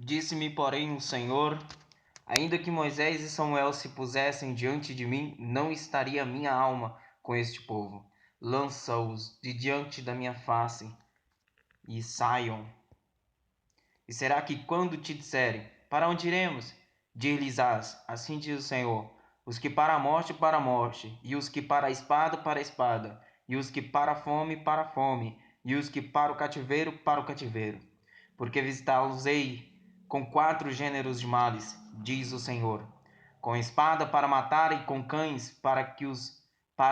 Disse-me, porém, o Senhor: ainda que Moisés e Samuel se pusessem diante de mim, não estaria minha alma com este povo. Lança-os de diante da minha face e saiam. E será que quando te disserem: para onde iremos? Dir-lhes-ás: assim diz o Senhor: os que para a morte, e os que para a espada, e os que para a fome, e os que para o cativeiro. Porque visitá-los-ei com 4 gêneros de males, diz o Senhor: com espada para matar e com cães para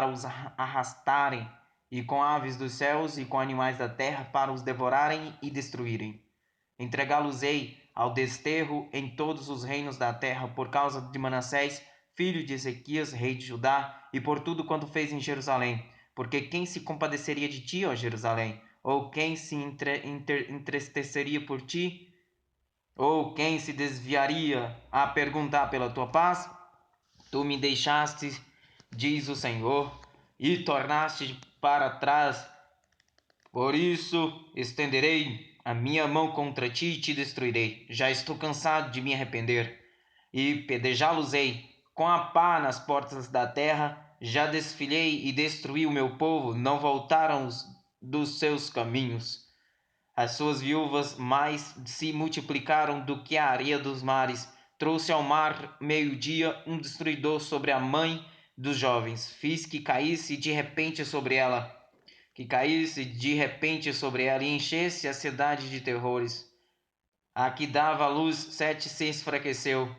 os arrastarem, e com aves dos céus e com animais da terra para os devorarem e destruírem. Entregá-los-ei ao desterro em todos os reinos da terra por causa de Manassés, filho de Ezequias, rei de Judá, e por tudo quanto fez em Jerusalém. Porque quem se compadeceria de ti, ó Jerusalém? Ou quem se entristeceria por ti? Ou quem se desviaria a perguntar pela tua paz? Tu me deixaste, diz o Senhor, e tornaste para trás. Por isso estenderei a minha mão contra ti e te destruirei. Já estou cansado de me arrepender. E pedejá-los-ei com a pá nas portas da terra. Já desfilei e destruí o meu povo. Não voltaram dos seus caminhos. As suas viúvas mais se multiplicaram do que a areia dos mares. Trouxe ao mar meio-dia um destruidor sobre a mãe dos jovens. Fiz que caísse de repente sobre ela e enchesse a cidade de terrores. A que dava a luz 7 se enfraqueceu.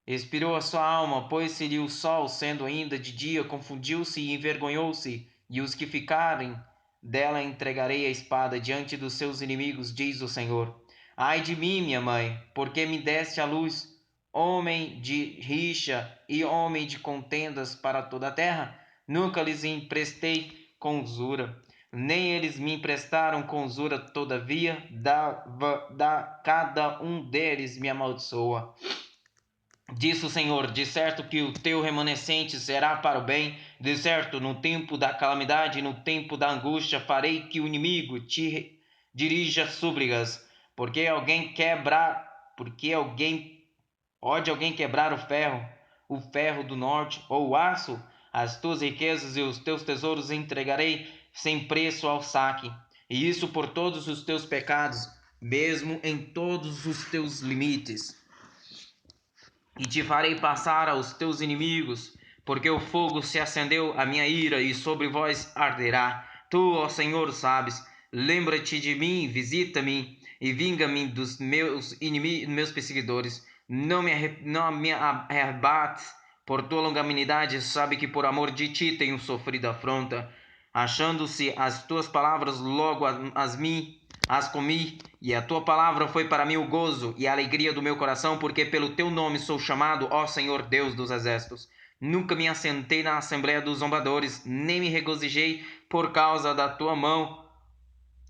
Expirou a sua alma, pôs-se-lhe o sol, sendo ainda de dia, confundiu-se e envergonhou-se, e os que ficarem dela entregarei a espada diante dos seus inimigos, diz o Senhor. Ai de mim, minha mãe, porque me deste à luz, homem de rixa e homem de contendas para toda a terra? Nunca lhes emprestei com usura, nem eles me emprestaram com usura, todavia, cada um deles me amaldiçoa. Disse o Senhor: de certo que o teu remanescente será para o bem, de certo no tempo da calamidade e no tempo da angústia farei que o inimigo te dirija súplicas, porque pode alguém quebrar o ferro do norte ou o aço? As tuas riquezas e os teus tesouros entregarei sem preço ao saque, e isso por todos os teus pecados, mesmo em todos os teus limites. E te farei passar aos teus inimigos, porque o fogo se acendeu a minha ira, e sobre vós arderá. Tu, ó Senhor, sabes. Lembra-te de mim, visita-me, e vinga-me dos meus inimigos, meus perseguidores. Não me arrebates por tua longanimidade, sabe que por amor de ti tenho sofrido afronta. Achando-se as tuas palavras, logo as comi, e a tua palavra foi para mim o gozo e a alegria do meu coração, porque pelo teu nome sou chamado, ó Senhor Deus dos exércitos. Nunca me assentei na assembleia dos zombadores, nem me regozijei por causa da tua mão,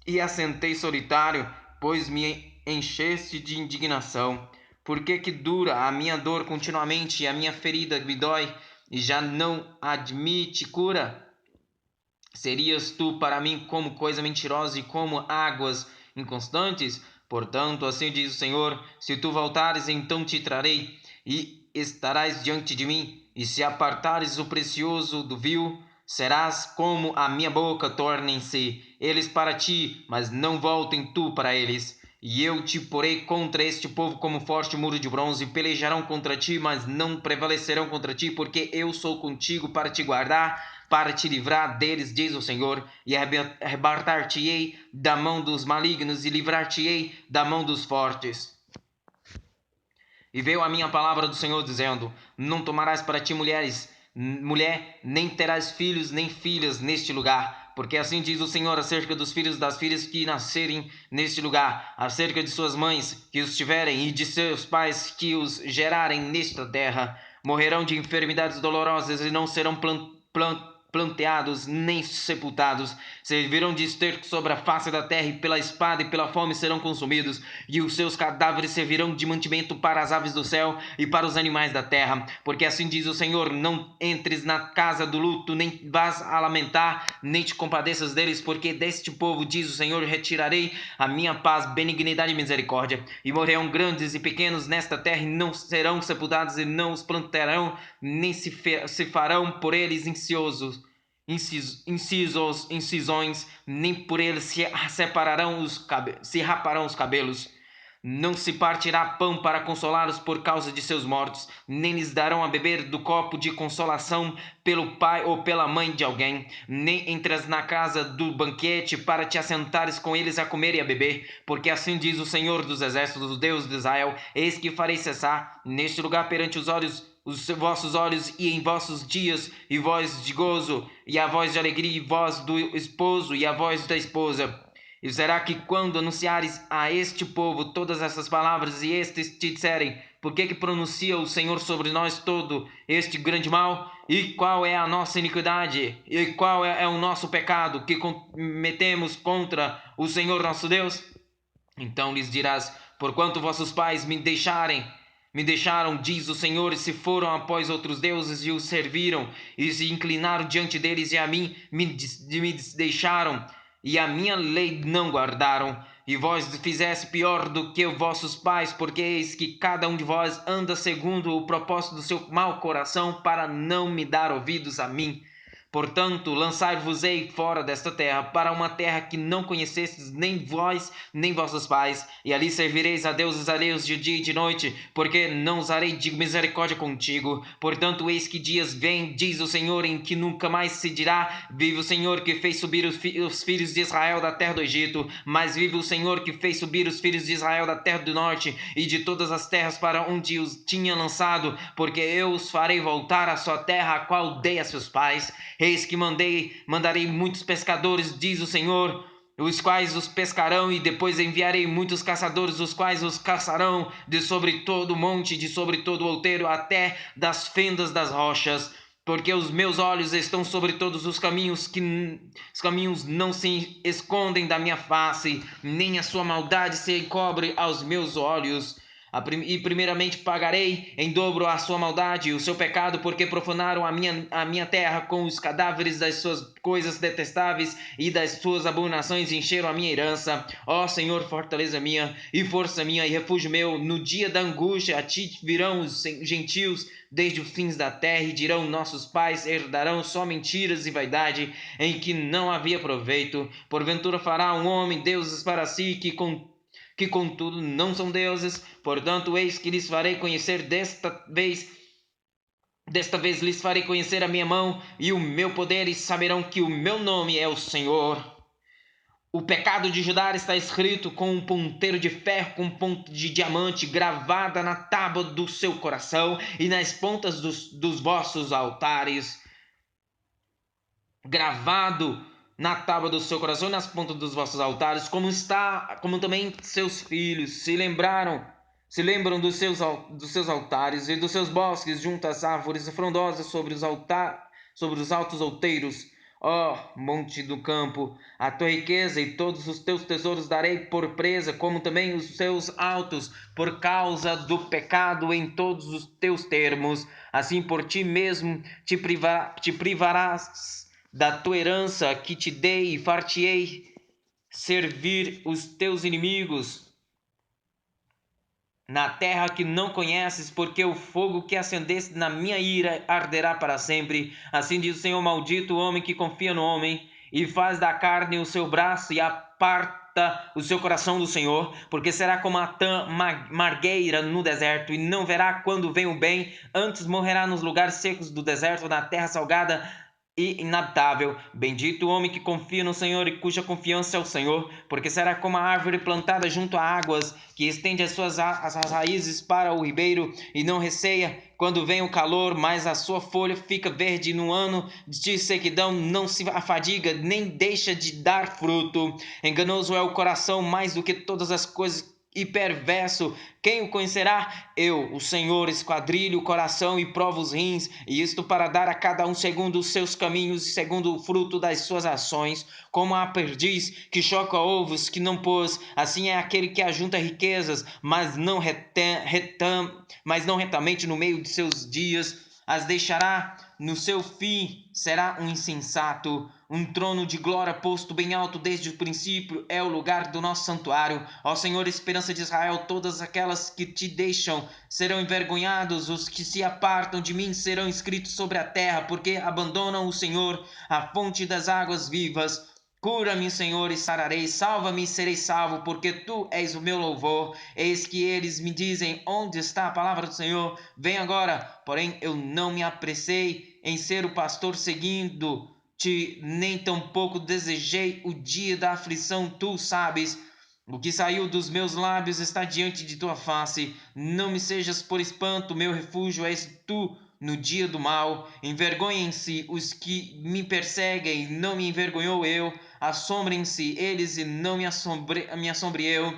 e assentei solitário, pois me encheste de indignação. Por que dura a minha dor continuamente, e a minha ferida me dói, e já não admite cura? Serias tu para mim como coisa mentirosa e como águas inconstantes? Portanto, assim diz o Senhor: se tu voltares, então te trarei, e estarás diante de mim, e se apartares o precioso do vil, serás como a minha boca. Tornem-se eles para ti, mas não voltem tu para eles. E eu te porei contra este povo como forte muro de bronze. Pelejarão contra ti, mas não prevalecerão contra ti, porque eu sou contigo para te guardar, para te livrar deles, diz o Senhor, e arrebatar-te-ei da mão dos malignos e livrar-te-ei da mão dos fortes. E veio a minha palavra do Senhor dizendo: não tomarás para ti mulher, nem terás filhos nem filhas neste lugar, porque assim diz o Senhor acerca dos filhos das filhas que nascerem neste lugar, acerca de suas mães que os tiverem e de seus pais que os gerarem nesta terra. Morrerão de enfermidades dolorosas e não serão planteados, nem sepultados. Servirão de esterco sobre a face da terra, e pela espada e pela fome serão consumidos, e os seus cadáveres servirão de mantimento para as aves do céu e para os animais da terra. Porque assim diz o Senhor: não entres na casa do luto, nem vás a lamentar, nem te compadeças deles, porque deste povo, diz o Senhor, retirarei a minha paz, benignidade e misericórdia, e morrerão grandes e pequenos nesta terra, e não serão sepultados, e não os plantarão, nem se farão por eles incisões, nem por eles se raparão os cabelos. Não se partirá pão para consolá-los por causa de seus mortos, nem lhes darão a beber do copo de consolação pelo pai ou pela mãe de alguém, nem entras na casa do banquete para te assentares com eles a comer e a beber, porque assim diz o Senhor dos Exércitos, o Deus de Israel: eis que farei cessar neste lugar perante os vossos olhos e em vossos dias, e voz de gozo, e a voz de alegria, e voz do esposo, e a voz da esposa. E será que quando anunciares a este povo todas essas palavras, e estes te disserem: por que pronuncia o Senhor sobre nós todo este grande mal? E qual é a nossa iniquidade? E qual é o nosso pecado que cometemos contra o Senhor nosso Deus? Então lhes dirás: porquanto vossos pais me deixaram, diz o Senhor, e se foram após outros deuses e os serviram, e se inclinaram diante deles, e a mim me deixaram, e a minha lei não guardaram. E vós fizesse pior do que vossos pais, porque eis que cada um de vós anda segundo o propósito do seu mau coração, para não me dar ouvidos a mim. Portanto, lançai-vos-ei fora desta terra, para uma terra que não conhecestes, nem vós, nem vossos pais, e ali servireis a deuses alheios de dia e de noite, porque não usarei de misericórdia contigo. Portanto, eis que dias vêm, diz o Senhor, em que nunca mais se dirá: vive o Senhor que fez subir os filhos de Israel da terra do Egito, mas vive o Senhor que fez subir os filhos de Israel da terra do norte e de todas as terras para onde os tinha lançado, porque eu os farei voltar à sua terra, a qual dei a seus pais. Eis que mandarei muitos pescadores, diz o Senhor, os quais os pescarão, e depois enviarei muitos caçadores, os quais os caçarão de sobre todo o monte, de sobre todo o outeiro, até das fendas das rochas. Porque os meus olhos estão sobre todos os caminhos, os caminhos não se escondem da minha face, nem a sua maldade se encobre aos meus olhos. E primeiramente pagarei em dobro a sua maldade e o seu pecado, porque profanaram a minha terra com os cadáveres das suas coisas detestáveis, e das suas abominações encheram a minha herança. Ó Senhor, fortaleza minha e força minha e refúgio meu, no dia da angústia a ti virão os gentios desde os fins da terra, e dirão: nossos pais herdarão só mentiras e vaidade, em que não havia proveito. Porventura fará um homem deuses para si, que contudo não são deuses. Portanto, eis que lhes farei conhecer desta vez lhes farei conhecer a minha mão e o meu poder, e saberão que o meu nome é o Senhor. O pecado de Judá está escrito com um ponteiro de ferro, com um ponto de diamante, gravada na tábua do seu coração e nas pontas dos vossos altares. Gravado na tábua do seu coração e nas pontas dos vossos altares, como também seus filhos se lembram dos seus altares e dos seus bosques junto às árvores frondosas sobre os altos outeiros. Ó monte do campo, a tua riqueza e todos os teus tesouros darei por presa, como também os seus altos, por causa do pecado em todos os teus termos. Assim por ti mesmo te privarás da tua herança que te dei, e far-te-ei servir os teus inimigos na terra que não conheces, porque o fogo que acendeste na minha ira arderá para sempre. Assim diz o Senhor: maldito o homem que confia no homem e faz da carne o seu braço, e aparta o seu coração do Senhor, porque será como a margueira no deserto, e não verá quando vem o bem, antes morrerá nos lugares secos do deserto, na terra salgada e inabitável. Bendito o homem que confia no Senhor e cuja confiança é o Senhor, porque será como a árvore plantada junto a águas, que estende as raízes para o ribeiro e não receia quando vem o calor, mas a sua folha fica verde. No ano de sequidão não se afadiga, nem deixa de dar fruto. Enganoso é o coração mais do que todas as coisas, e perverso, quem o conhecerá? Eu, o Senhor, esquadrilho o coração e provo os rins, e isto para dar a cada um segundo os seus caminhos e segundo o fruto das suas ações. Como a perdiz que choca ovos que não pôs, assim é aquele que ajunta riquezas, mas não retamente no meio de seus dias as deixará. No seu fim será um insensato. Um trono de glória posto bem alto desde o princípio é o lugar do nosso santuário. Ó Senhor, esperança de Israel, todas aquelas que te deixam serão envergonhados, os que se apartam de mim serão escritos sobre a terra, porque abandonam o Senhor, a fonte das águas vivas. Cura-me, Senhor, e sararei, salva-me e serei salvo, porque tu és o meu louvor. Eis que eles me dizem, onde está a palavra do Senhor? Vem agora, porém eu não me apressei em ser o pastor seguindo-te, nem tampouco desejei o dia da aflição, tu sabes. O que saiu dos meus lábios está diante de tua face. Não me sejas por espanto, meu refúgio és tu. No dia do mal, envergonhem-se os que me perseguem, não me envergonhou eu. Assombrem-se eles e não me assombre eu.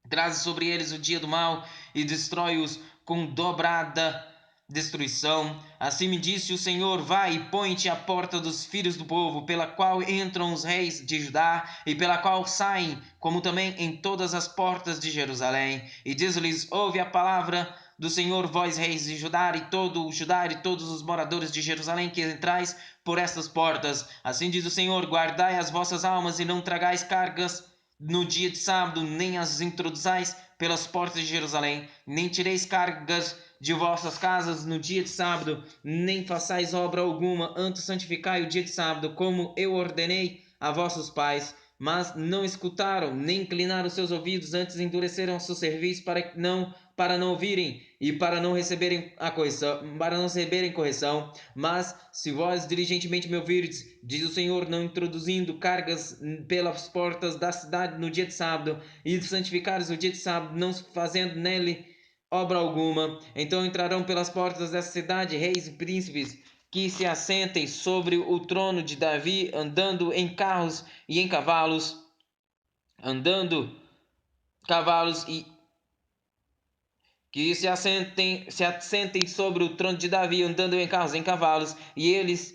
Traze sobre eles o dia do mal e destrói-os com dobrada destruição. Assim me disse o Senhor: vai e põe-te à porta dos filhos do povo, pela qual entram os reis de Judá e pela qual saem, como também em todas as portas de Jerusalém. E diz-lhes: ouve a palavra do Senhor, vós reis de Judá e todo o Judá e todos os moradores de Jerusalém que entrais por estas portas. Assim diz o Senhor: guardai as vossas almas e não tragais cargas no dia de sábado, nem as introduzais pelas portas de Jerusalém, nem tireis cargas de vossas casas no dia de sábado, nem façais obra alguma, antes santificai o dia de sábado, como eu ordenei a vossos pais. Mas não escutaram, nem inclinaram seus ouvidos, antes endureceram seu serviço para não ouvirem e para não receberem correção. Mas se vós diligentemente me ouvirdes, diz o Senhor, não introduzindo cargas pelas portas da cidade no dia de sábado, e santificares o dia de sábado, não fazendo nele obra alguma, então entrarão pelas portas dessa cidade reis e príncipes que se assentem sobre o trono de Davi, andando em carros e em cavalos, e que se assentem sobre o trono de Davi, andando em carros e em cavalos, e eles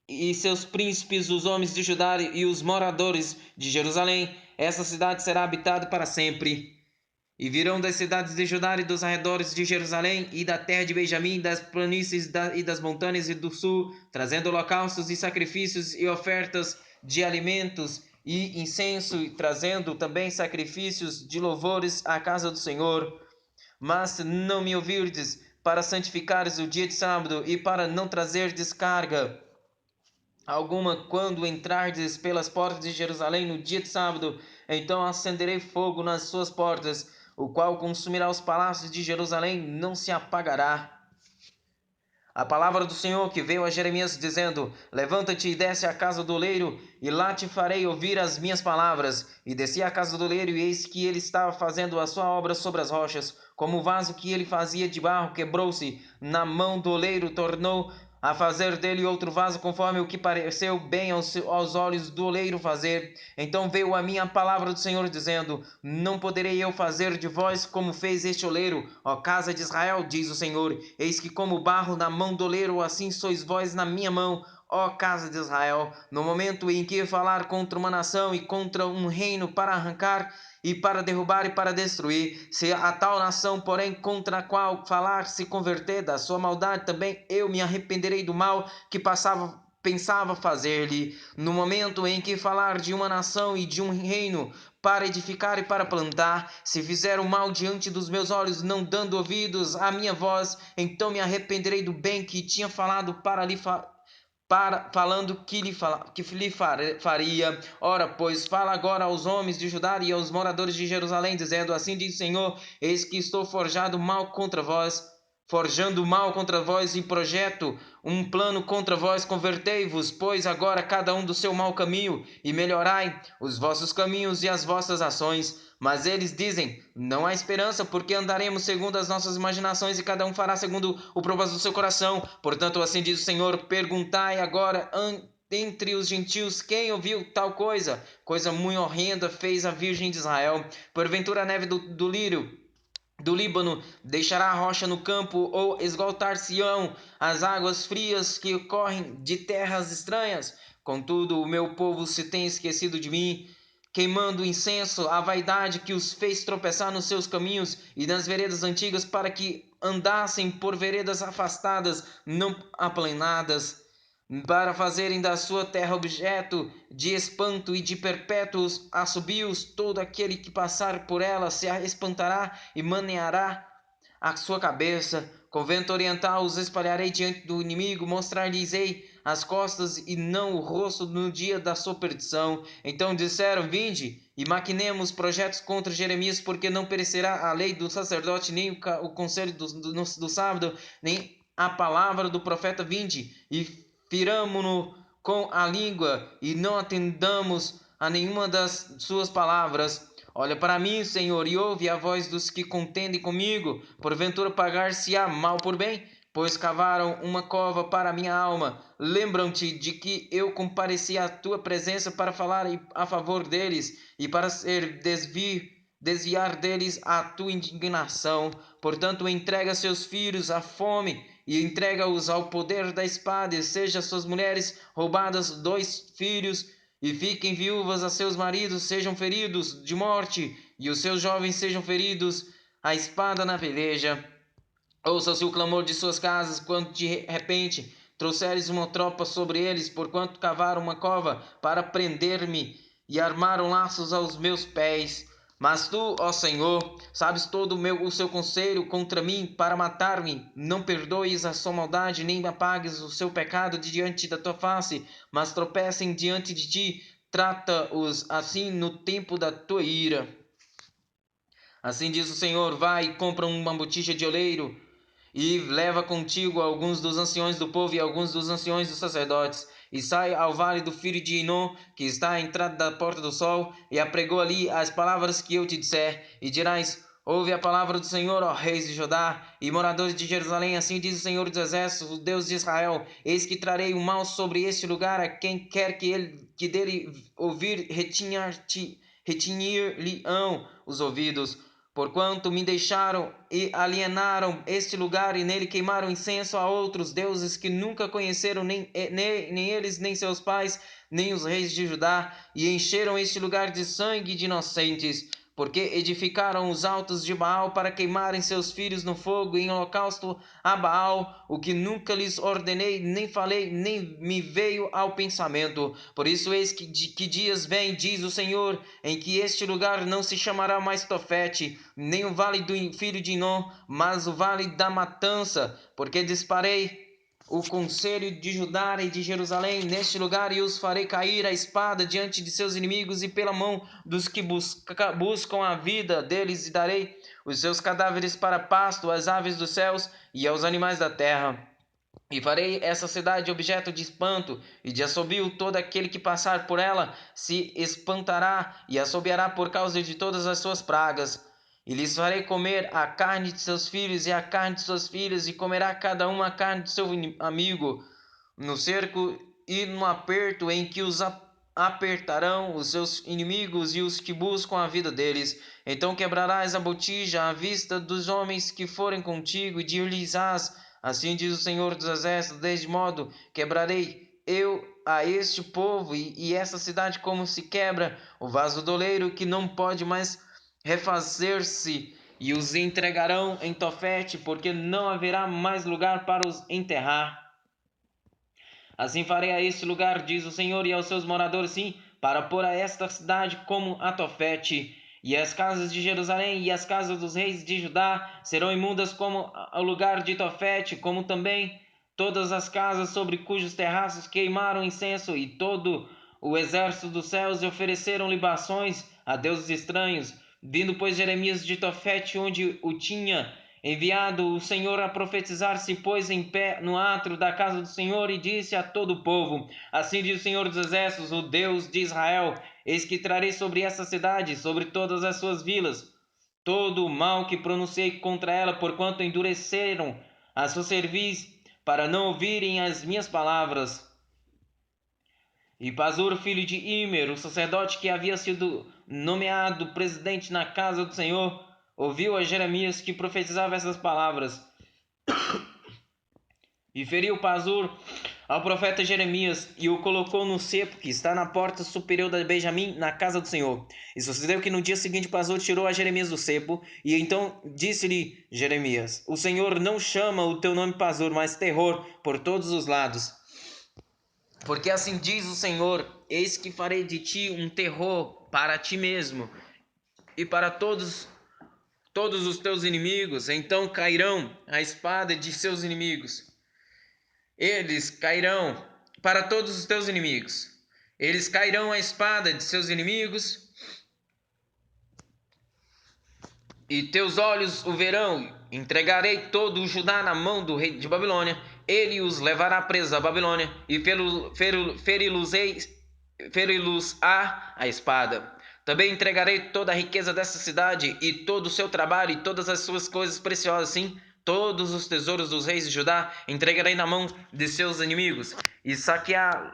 e seus príncipes, os homens de Judá e os moradores de Jerusalém. Essa cidade será habitada para sempre. E virão das cidades de Judá e dos arredores de Jerusalém, e da terra de Benjamim, das planícies e das montanhas e do sul, trazendo holocaustos e sacrifícios e ofertas de alimentos e incenso, e trazendo também sacrifícios de louvores à casa do Senhor. Mas se não me ouvirdes, para santificares o dia de sábado, e para não trazer descarga alguma quando entrardes pelas portas de Jerusalém no dia de sábado, então acenderei fogo nas suas portas, o qual consumirá os palácios de Jerusalém, não se apagará. A palavra do Senhor que veio a Jeremias dizendo: levanta-te e desce à casa do oleiro, e lá te farei ouvir as minhas palavras. E desci à casa do oleiro, e eis que ele estava fazendo a sua obra sobre as rochas. Como o vaso que ele fazia de barro quebrou-se na mão do oleiro, tornou a fazer dele outro vaso, conforme o que pareceu bem aos olhos do oleiro fazer. Então veio a mim a palavra do Senhor, dizendo: não poderei eu fazer de vós como fez este oleiro, ó casa de Israel, diz o Senhor. Eis que como barro na mão do oleiro, assim sois vós na minha mão, ó casa de Israel. No momento em que falar contra uma nação e contra um reino para arrancar e para derrubar e para destruir, se a tal nação, porém, contra a qual falar se converter da sua maldade, também eu me arrependerei do mal que pensava fazer-lhe. No momento em que falar de uma nação e de um reino para edificar e para plantar, se fizer o mal diante dos meus olhos, não dando ouvidos à minha voz, então me arrependerei do bem que tinha falado falando que lhe faria. Ora, pois, fala agora aos homens de Judá e aos moradores de Jerusalém, dizendo: assim diz o Senhor, eis que estou forjando mal contra vós, e projeto um plano contra vós. Convertei-vos, pois, agora cada um do seu mau caminho, e melhorai os vossos caminhos e as vossas ações. Mas eles dizem: não há esperança, porque andaremos segundo as nossas imaginações, e cada um fará segundo o propósito do seu coração. Portanto, assim diz o Senhor: perguntai agora entre os gentios quem ouviu tal coisa? Coisa muito horrenda fez a Virgem de Israel. Porventura a neve do Líbano deixará a rocha no campo, ou esgotar-se-ão as águas frias que correm de terras estranhas? Contudo, o meu povo se tem esquecido de mim, queimando incenso à vaidade que os fez tropeçar nos seus caminhos e nas veredas antigas, para que andassem por veredas afastadas, não aplanadas, para fazerem da sua terra objeto de espanto e de perpétuos assobios. Todo aquele que passar por ela se espantará e maneará a sua cabeça. Com vento oriental os espalharei diante do inimigo, mostrar-lhes-ei as costas e não o rosto no dia da sua perdição. Então disseram: vinde e maquinemos projetos contra Jeremias, porque não perecerá a lei do sacerdote, nem o conselho do sábado, nem a palavra do profeta. Vinde e firamo-no com a língua e não atendamos a nenhuma das suas palavras. Olha para mim, Senhor, e ouve a voz dos que contendem comigo. Porventura pagar-se-á mal por bem? Pois cavaram uma cova para a minha alma. Lembram-te de que eu compareci à tua presença para falar a favor deles e para desviar deles a tua indignação. Portanto, entrega seus filhos à fome e entrega-os ao poder da espada, e seja suas mulheres roubadas 2 filhos, e fiquem viúvas a seus maridos, sejam feridos de morte, e os seus jovens sejam feridos a espada na peleja. Ouça-se o clamor de suas casas, quando de repente trouxeres uma tropa sobre eles, porquanto cavaram uma cova para prender-me e armaram laços aos meus pés. Mas tu, ó Senhor, sabes todo o seu conselho contra mim para matar-me. Não perdoes a sua maldade, nem apagues o seu pecado de diante da tua face, mas tropecem diante de ti. Trata-os assim no tempo da tua ira. Assim diz o Senhor: vai e compra uma botija de oleiro, e leva contigo alguns dos anciões do povo e alguns dos anciões dos sacerdotes, e sai ao vale do filho de Inom, que está à entrada da porta do sol, e apregou ali as palavras que eu te disser, e dirás: ouve a palavra do Senhor, ó reis de Judá e moradores de Jerusalém. Assim diz o Senhor dos exércitos, o Deus de Israel: eis que trarei o mal sobre este lugar, a quem quer que dele ouvir, retinir-lhe-ão os ouvidos. Porquanto me deixaram e alienaram este lugar, e nele queimaram incenso a outros deuses que nunca conheceram, nem eles, nem seus pais, nem os reis de Judá, e encheram este lugar de sangue de inocentes, porque edificaram os altos de Baal para queimarem seus filhos no fogo em holocausto a Baal, o que nunca lhes ordenei, nem falei, nem me veio ao pensamento. Por isso eis que dias vêm, diz o Senhor, em que este lugar não se chamará mais Tofete, nem o vale do filho de Inom, mas o vale da matança, porque disparei o conselho de Judá e de Jerusalém neste lugar, e os farei cair a espada diante de seus inimigos e pela mão dos que buscam a vida deles, e darei os seus cadáveres para pasto às aves dos céus e aos animais da terra. E farei essa cidade objeto de espanto e de assobio. Todo aquele que passar por ela se espantará e assobiará por causa de todas as suas pragas. E lhes farei comer a carne de seus filhos e a carne de suas filhas, e comerá cada um a carne de seu amigo, no cerco e no aperto em que os apertarão os seus inimigos e os que buscam a vida deles. Então quebrarás a botija à vista dos homens que forem contigo, e dir-lhes-ás: assim diz o Senhor dos Exércitos, deste modo quebrarei eu a este povo e essa cidade, como se quebra o vaso do oleiro, que não pode mais refazer-se, e os entregarão em Tofete, porque não haverá mais lugar para os enterrar. Assim farei a este lugar, diz o Senhor, e aos seus moradores, sim, para pôr a esta cidade como a Tofete. E as casas de Jerusalém e as casas dos reis de Judá serão imundas como o lugar de Tofete, como também todas as casas sobre cujos terraços queimaram incenso, e todo o exército dos céus ofereceram libações a deuses estranhos. Vindo, pois, Jeremias de Tofete, onde o tinha enviado o Senhor a profetizar, se pôs em pé no átrio da casa do Senhor e disse a todo o povo: assim diz o Senhor dos Exércitos, o Deus de Israel: eis que trarei sobre esta cidade, sobre todas as suas vilas, todo o mal que pronunciei contra ela, porquanto endureceram a sua cerviz para não ouvirem as minhas palavras. E Pazur, filho de Imer, o sacerdote que havia sido nomeado presidente na casa do Senhor, ouviu a Jeremias que profetizava essas palavras. E feriu Pazur ao profeta Jeremias e o colocou no cepo que está na porta superior de Benjamim, na casa do Senhor. E sucedeu que no dia seguinte Pazur tirou a Jeremias do cepo, e então disse-lhe Jeremias: O Senhor não chama o teu nome Pazur, mas terror por todos os lados. Porque assim diz o Senhor: Eis que farei de ti um terror para ti mesmo e para todos os teus inimigos. Então cairão a espada de seus inimigos. Eles cairão para todos os teus inimigos. Eles cairão a espada de seus inimigos, e teus olhos o verão. Entregarei todo o Judá na mão do rei de Babilônia. Ele os levará presos à Babilônia e feri-los-á a espada. Também entregarei toda a riqueza dessa cidade e todo o seu trabalho e todas as suas coisas preciosas, sim, todos os tesouros dos reis de Judá entregarei na mão de seus inimigos, e saqueá-los-ão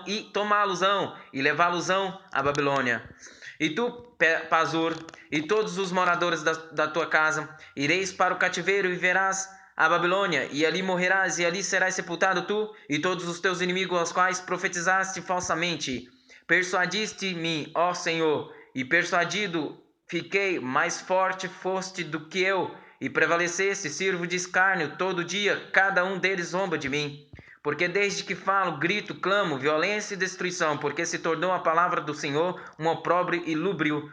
e tomá-los-ão e levá-los-ão à Babilônia. E tu, Pazur, e todos os moradores da tua casa, ireis para o cativeiro e verás a Babilônia, e ali morrerás, e ali serás sepultado tu e todos os teus inimigos, aos quais profetizaste falsamente. Persuadiste-me, ó Senhor, e persuadido fiquei, mais forte foste do que eu, e prevaleceste, sirvo de escárnio todo dia, cada um deles zomba de mim. Porque desde que falo, grito, clamo, violência e destruição, porque se tornou a palavra do Senhor um opróbrio e ludíbrio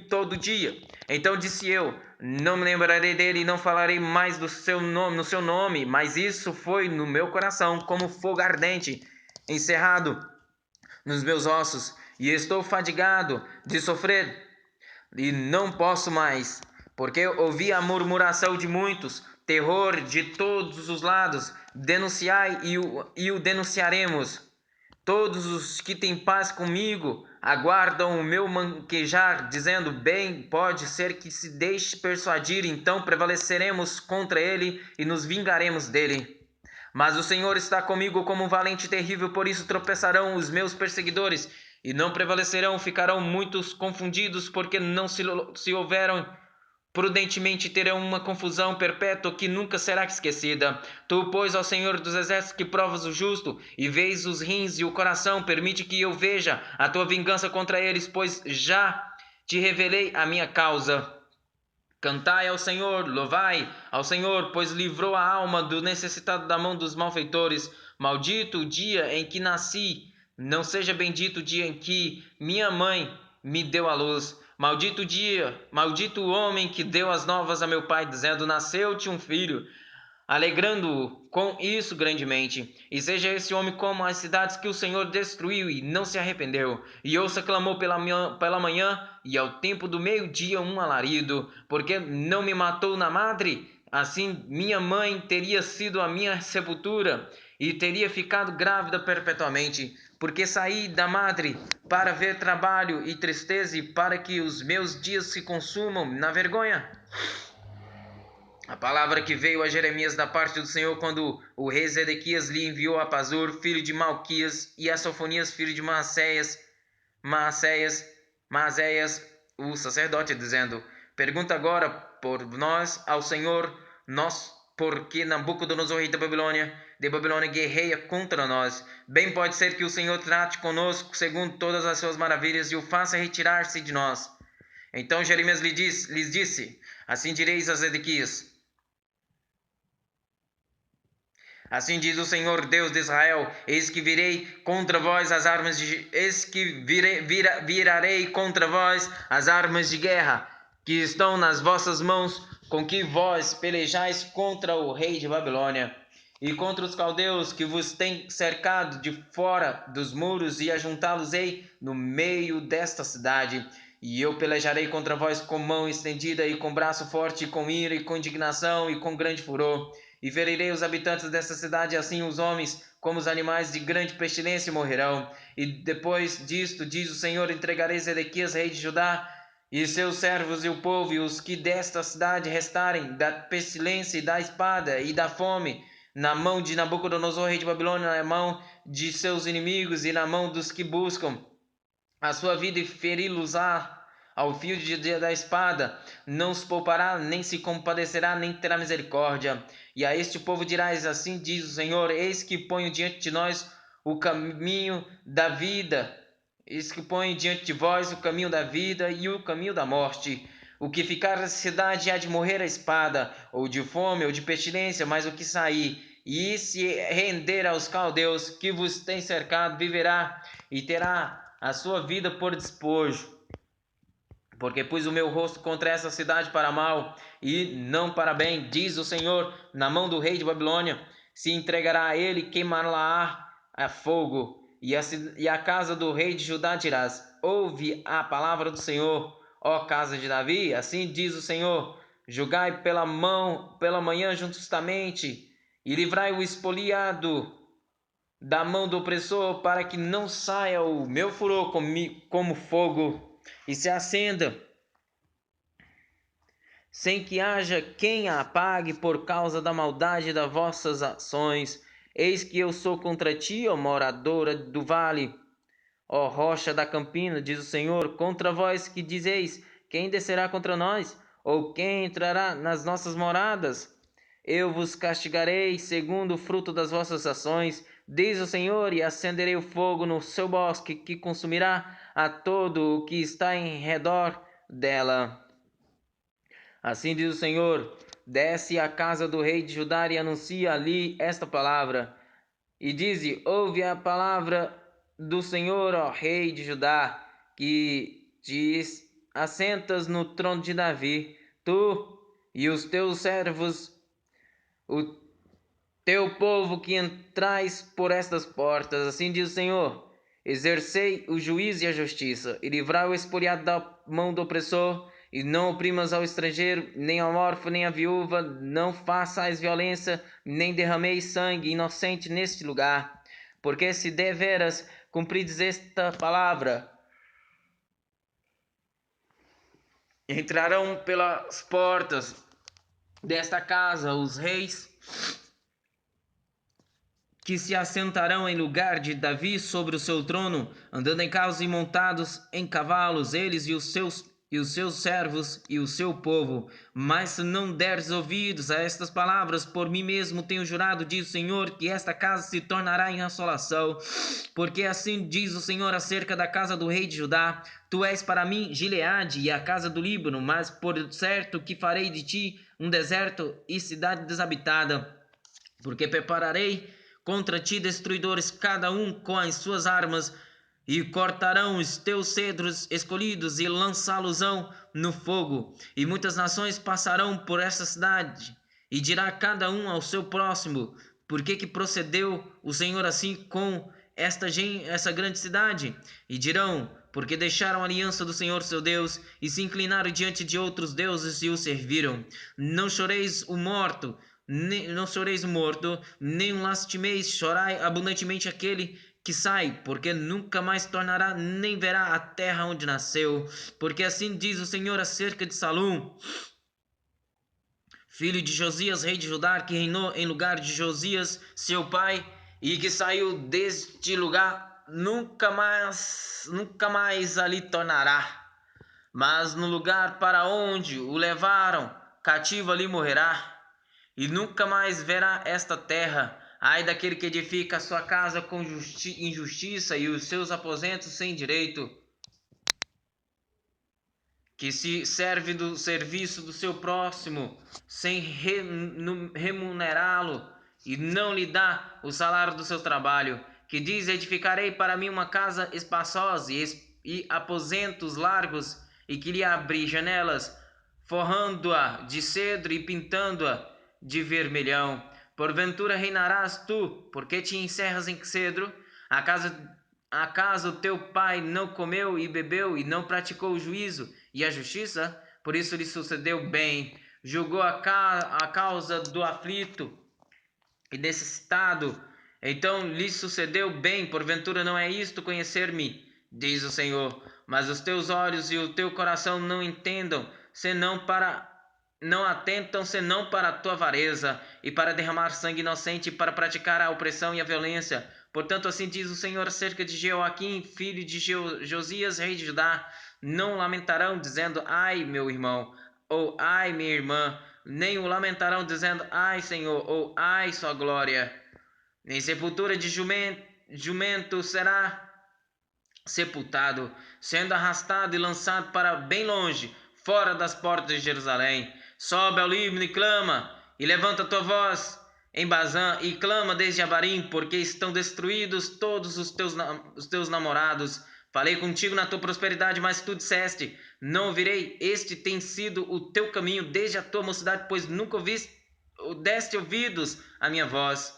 todo dia. Então disse eu: não me lembrarei dele e não falarei mais no seu nome, mas isso foi no meu coração como fogo ardente, encerrado nos meus ossos, e estou fadigado de sofrer, e não posso mais, porque ouvi a murmuração de muitos, terror de todos os lados. Denunciai e o denunciaremos. Todos os que têm paz comigo aguardam o meu manquejar, dizendo: bem, pode ser que se deixe persuadir, então prevaleceremos contra ele e nos vingaremos dele. Mas o Senhor está comigo como um valente e terrível, por isso tropeçarão os meus perseguidores e não prevalecerão, ficarão muitos confundidos, porque não se houveram prudentemente, terão uma confusão perpétua que nunca será esquecida. Tu, pois, ó Senhor dos exércitos, que provas o justo e vês os rins e o coração, permite que eu veja a tua vingança contra eles, pois já te revelei a minha causa. Cantai ao Senhor, louvai ao Senhor, pois livrou a alma do necessitado da mão dos malfeitores. Maldito o dia em que nasci, não seja bendito o dia em que minha mãe me deu à luz. Maldito o dia, maldito o homem que deu as novas a meu pai, dizendo: nasceu-te um filho, alegrando-o com isso grandemente. E seja esse homem como as cidades que o Senhor destruiu e não se arrependeu. E ouça clamou pela manhã, e ao tempo do meio-dia um alarido, porque não me matou na madre. Assim minha mãe teria sido a minha sepultura, e teria ficado grávida perpetuamente, porque saí da madre para ver trabalho e tristeza, e para que os meus dias se consumam na vergonha. A palavra que veio a Jeremias da parte do Senhor quando o rei Zedequias lhe enviou a Pazur, filho de Malquias, e a Sofonias, filho de Maaseias, o sacerdote, dizendo: pergunta agora por nós ao Senhor, porque Nabucodonosor, rei de Babilônia guerreia contra nós. Bem pode ser que o Senhor trate conosco segundo todas as suas maravilhas e o faça retirar-se de nós. Então Jeremias lhes disse: assim direis a Zedequias: assim diz o Senhor Deus de Israel: eis que virei contra vós as armas de virarei contra vós as armas de guerra que estão nas vossas mãos, com que vós pelejais contra o rei de Babilônia e contra os caldeus que vos têm cercado de fora dos muros, e ajuntá-los-ei no meio desta cidade. E eu pelejarei contra vós com mão estendida e com braço forte, e com ira e com indignação e com grande furor. E ferirei os habitantes desta cidade, assim os homens como os animais de grande pestilência morrerão. E depois disto, diz o Senhor, entregarei Zedequias, rei de Judá, e seus servos e o povo, e os que desta cidade restarem, da pestilência e da espada e da fome, na mão de Nabucodonosor, rei de Babilônia, na mão de seus inimigos e na mão dos que buscam a sua vida, e feri-los-á ao fio da espada. Não os poupará, nem se compadecerá, nem terá misericórdia. E a este povo dirás: assim diz o Senhor: eis que ponho diante de nós o caminho da vida. Eis que ponho diante de vós o caminho da vida e o caminho da morte. O que ficar nessa cidade há de morrer à espada, ou de fome, ou de pestilência, mas o que sair e se render aos caldeus que vos têm cercado, viverá e terá a sua vida por despojo. Porque pus o meu rosto contra essa cidade para mal e não para bem, diz o Senhor, na mão do rei de Babilônia. Se entregará a ele, queimá-la a fogo. E a casa do rei de Judá dirás: ouve a palavra do Senhor, ó casa de Davi. Assim diz o Senhor: julgai pela manhã justamente, e livrai o espoliado da mão do opressor, para que não saia o meu furor como fogo e se acenda, sem que haja quem a apague por causa da maldade das vossas ações. Eis que eu sou contra ti, ó moradora do vale, ó rocha da campina, diz o Senhor, contra vós que dizeis: quem descerá contra nós? Ou quem entrará nas nossas moradas? Eu vos castigarei segundo o fruto das vossas ações, diz o Senhor, e acenderei o fogo no seu bosque, que consumirá a todo o que está em redor dela. Assim diz o Senhor: desce à casa do rei de Judá e anuncia ali esta palavra. E dize: ouve a palavra do Senhor, ó rei de Judá, que te assentas no trono de Davi, tu e os teus servos, o teu povo que entrais por estas portas. Assim diz o Senhor: exercei o juízo e a justiça, e livrai o expoliado da mão do opressor, e não oprimas ao estrangeiro, nem ao órfão, nem à viúva, não façais violência, nem derrameis sangue inocente neste lugar. Porque se deveras cumprides esta palavra, entrarão pelas portas desta casa os reis que se assentarão em lugar de Davi sobre o seu trono, andando em carros e montados em cavalos, eles e os seus servos e o seu povo. Mas se não deres ouvidos a estas palavras, por mim mesmo tenho jurado, diz o Senhor, que esta casa se tornará em assolação. Porque assim diz o Senhor acerca da casa do rei de Judá: tu és para mim Gileade e a casa do Líbano, mas por certo que farei de ti um deserto e cidade desabitada. Porque prepararei contra ti destruidores, cada um com as suas armas, e cortarão os teus cedros escolhidos e lançá-los-ão no fogo. E muitas nações passarão por esta cidade, e dirá cada um ao seu próximo: por que procedeu o Senhor assim com essa grande cidade? E dirão: porque deixaram a aliança do Senhor seu Deus, e se inclinaram diante de outros deuses e o serviram. Não choreis o morto, não choreis o morto, nem o lastimeis, chorai abundantemente aquele que sai, porque nunca mais tornará, nem verá a terra onde nasceu. Porque assim diz o Senhor acerca de Salum, filho de Josias, rei de Judá, que reinou em lugar de Josias, seu pai, e que saiu deste lugar, nunca mais ali tornará. Mas no lugar para onde o levaram cativo, ali morrerá, e nunca mais verá esta terra. Ai daquele que edifica a sua casa com injustiça e os seus aposentos sem direito, que se serve do serviço do seu próximo sem remunerá-lo e não lhe dá o salário do seu trabalho, que diz: edificarei para mim uma casa espaçosa e aposentos largos, e que lhe abri janelas, forrando-a de cedro e pintando-a de vermelhão. Porventura reinarás tu, porque te encerras em cedro? Acaso teu pai não comeu e bebeu e não praticou o juízo e a justiça? Por isso lhe sucedeu bem. Julgou a causa do aflito e necessitado. Então lhe sucedeu bem. Porventura não é isto conhecer-me, diz o Senhor. Mas os teus olhos e o teu coração não entendam, senão para não atentam senão para a tua avareza e para derramar sangue inocente, para praticar a opressão e a violência. Portanto, assim diz o Senhor acerca de Jeoaquim, filho de Josias, rei de Judá: não lamentarão, dizendo, ai, meu irmão, ou ai, minha irmã, nem o lamentarão, dizendo, ai, Senhor, ou ai, sua glória. Nem sepultura de jumento será sepultado, sendo arrastado e lançado para bem longe, fora das portas de Jerusalém. Sobe ao Líbano e clama, e levanta tua voz em Bazã, e clama desde Abarim, porque estão destruídos todos os teus namorados. Falei contigo na tua prosperidade, mas tu disseste, não ouvirei. Este tem sido o teu caminho desde a tua mocidade, pois nunca deste ouvidos à minha voz.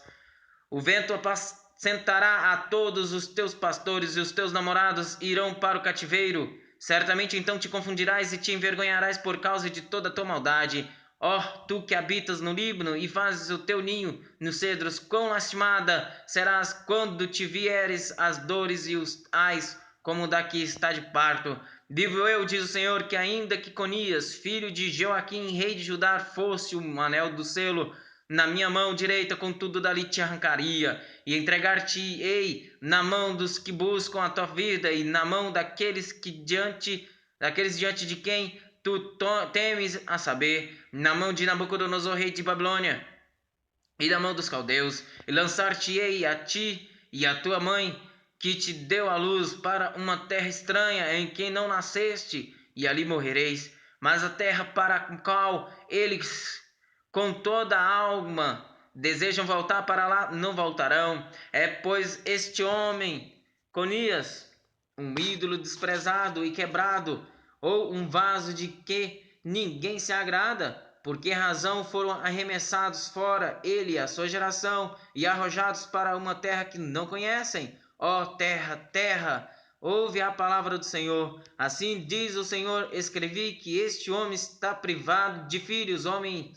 O vento apacentará a todos os teus pastores, e os teus namorados irão para o cativeiro. Certamente então te confundirás e te envergonharás por causa de toda a tua maldade. Ó, tu que habitas no Líbano e fazes o teu ninho nos cedros, quão lastimada serás quando te vieres as dores e os ais, como da que está de parto. Vivo eu, diz o Senhor, que ainda que Conias, filho de Jeoaquim, rei de Judá, fosse o anel do selo na minha mão direita, contudo dali te arrancaria, e entregar-te-ei na mão dos que buscam a tua vida, e na mão daqueles diante de quem tu temes, a saber, na mão de Nabucodonosor, rei de Babilônia, e na mão dos caldeus, e lançar-te-ei a ti e a tua mãe, que te deu a luz, para uma terra estranha em que não nasceste, e ali morrereis. Mas a terra para a qual eles com toda a alma desejam voltar para lá, não voltarão. É, pois, este homem, Conias, um ídolo desprezado e quebrado, ou um vaso de que ninguém se agrada? Por que razão foram arremessados fora ele e a sua geração, e arrojados para uma terra que não conhecem? Ó terra, terra, ouve a palavra do Senhor. Assim diz o Senhor: escrevi que este homem está privado de filhos, homem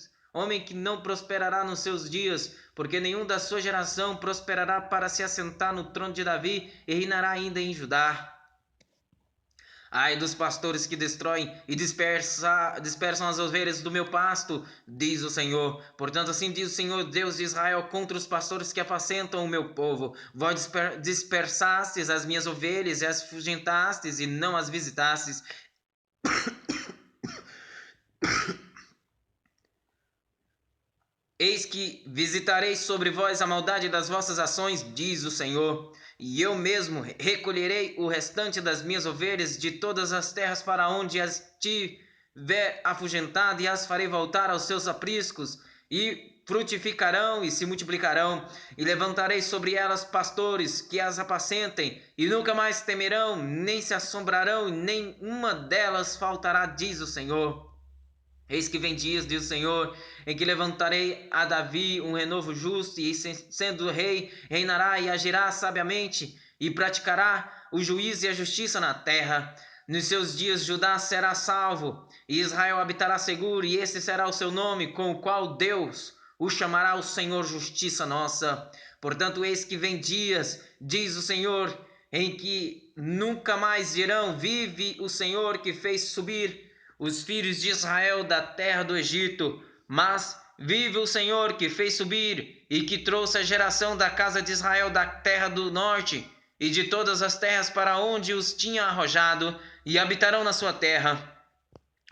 que não prosperará nos seus dias, porque nenhum da sua geração prosperará para se assentar no trono de Davi e reinará ainda em Judá. Ai dos pastores que destroem e dispersam as ovelhas do meu pasto, diz o Senhor. Portanto, assim diz o Senhor, Deus de Israel, contra os pastores que apacentam o meu povo. Vós dispersastes as minhas ovelhas e as fugentastes e não as visitastes. Eis que visitarei sobre vós a maldade das vossas ações, diz o Senhor, e eu mesmo recolherei o restante das minhas ovelhas de todas as terras para onde as tiver afugentado, e as farei voltar aos seus apriscos, e frutificarão e se multiplicarão, e levantarei sobre elas pastores que as apacentem, e nunca mais temerão, nem se assombrarão, e nem uma delas faltará, diz o Senhor. Eis que vem dias, diz o Senhor, em que levantarei a Davi um renovo justo, e sendo rei, reinará e agirá sabiamente, e praticará o juízo e a justiça na terra. Nos seus dias Judá será salvo, e Israel habitará seguro, e este será o seu nome, com o qual Deus o chamará o Senhor Justiça Nossa. Portanto, eis que vem dias, diz o Senhor, em que nunca mais dirão, vive o Senhor que fez subir os filhos de Israel da terra do Egito, mas vive o Senhor que fez subir e que trouxe a geração da casa de Israel da terra do norte e de todas as terras para onde os tinha arrojado, e habitarão na sua terra.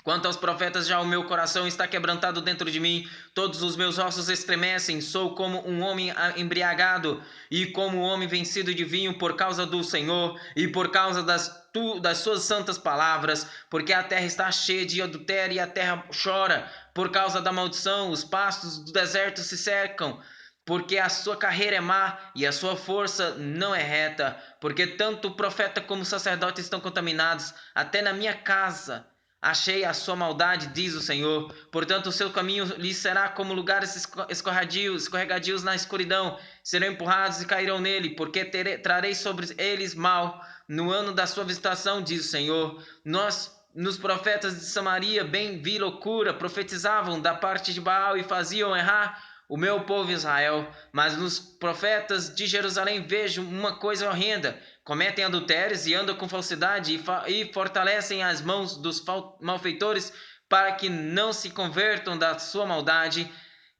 Quanto aos profetas, já o meu coração está quebrantado dentro de mim, todos os meus ossos estremecem, sou como um homem embriagado, e como um homem vencido de vinho por causa do Senhor, e por causa das suas santas palavras, porque a terra está cheia de adultério, e a terra chora por causa da maldição, os pastos do deserto se cercam, porque a sua carreira é má e a sua força não é reta, porque tanto o profeta como o sacerdote estão contaminados, até na minha casa achei a sua maldade, diz o Senhor. Portanto, o seu caminho lhe será como lugares escorregadios na escuridão. Serão empurrados e cairão nele, porque trarei sobre eles mal no ano da sua visitação, diz o Senhor. Nos profetas de Samaria, bem vi loucura, profetizavam da parte de Baal e faziam errar o meu povo Israel. Mas nos profetas de Jerusalém vejo uma coisa horrenda: cometem adultérios e andam com falsidade, e fortalecem as mãos dos malfeitores para que não se convertam da sua maldade.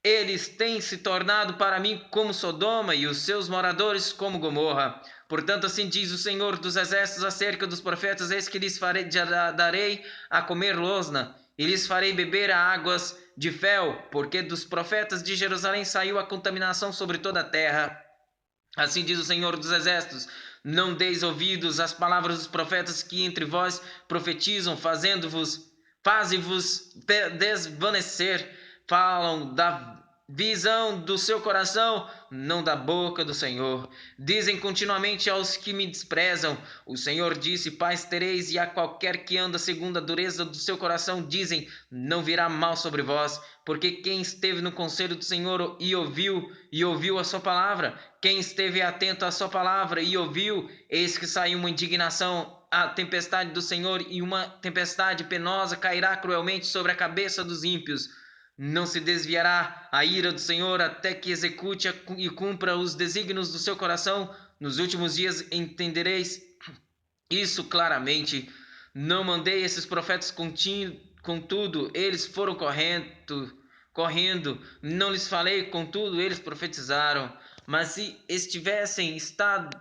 Eles têm se tornado para mim como Sodoma e os seus moradores como Gomorra. Portanto, assim diz o Senhor dos Exércitos acerca dos profetas: eis que lhes darei a comer losna, e lhes farei beber águas de fel, porque dos profetas de Jerusalém saiu a contaminação sobre toda a terra. Assim diz o Senhor dos Exércitos: não deis ouvidos às palavras dos profetas que entre vós profetizam, faze-vos desvanecer. Falam da visão do seu coração, não da boca do Senhor. Dizem continuamente aos que me desprezam: o Senhor disse, paz tereis, e a qualquer que anda segundo a dureza do seu coração, dizem, não virá mal sobre vós. Porque quem esteve no conselho do Senhor e ouviu a sua palavra, quem esteve atento à sua palavra e ouviu, eis que saiu uma indignação, a tempestade do Senhor, e uma tempestade penosa cairá cruelmente sobre a cabeça dos ímpios. Não se desviará a ira do Senhor até que execute e cumpra os desígnios do seu coração. Nos últimos dias entendereis isso claramente. Não mandei esses profetas contudo, eles foram correndo. Não lhes falei, contudo, eles profetizaram. Mas se estivessem estado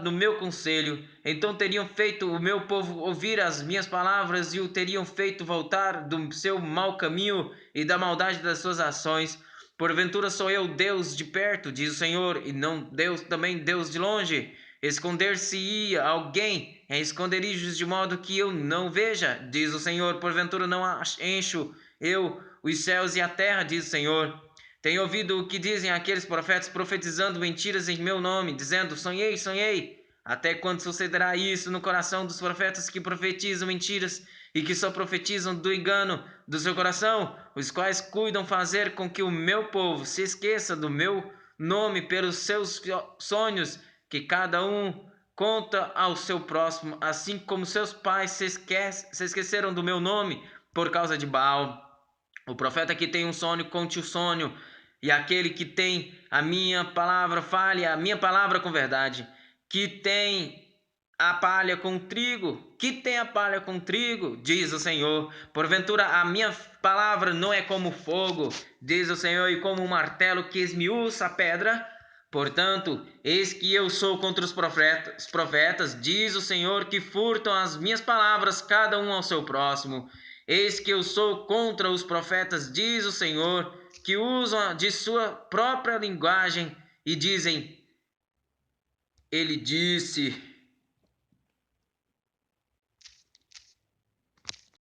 no meu conselho, então teriam feito o meu povo ouvir as minhas palavras e o teriam feito voltar do seu mau caminho e da maldade das suas ações. Porventura sou eu Deus de perto, diz o Senhor, e não Deus também Deus de longe? Esconder-se-ia alguém em esconderijos de modo que eu não veja, diz o Senhor. Porventura não encho eu os céus e a terra, diz o Senhor. Tenho ouvido o que dizem aqueles profetas profetizando mentiras em meu nome, dizendo, sonhei, sonhei. Até quando sucederá isso no coração dos profetas que profetizam mentiras e que só profetizam do engano do seu coração, os quais cuidam fazer com que o meu povo se esqueça do meu nome pelos seus sonhos, que cada um conta ao seu próximo, assim como seus pais se esqueceram do meu nome por causa de Baal. O profeta que tem um sonho, conte o sonho, e aquele que tem a minha palavra, fale a minha palavra com verdade. Que tem a palha com trigo, diz o Senhor. Porventura a minha palavra não é como fogo, diz o Senhor, e como um martelo que esmiuça a pedra? Portanto, eis que eu sou contra os profetas, diz o Senhor, que furtam as minhas palavras, cada um ao seu próximo. Eis que eu sou contra os profetas, diz o Senhor, que usam de sua própria linguagem e dizem, ele disse,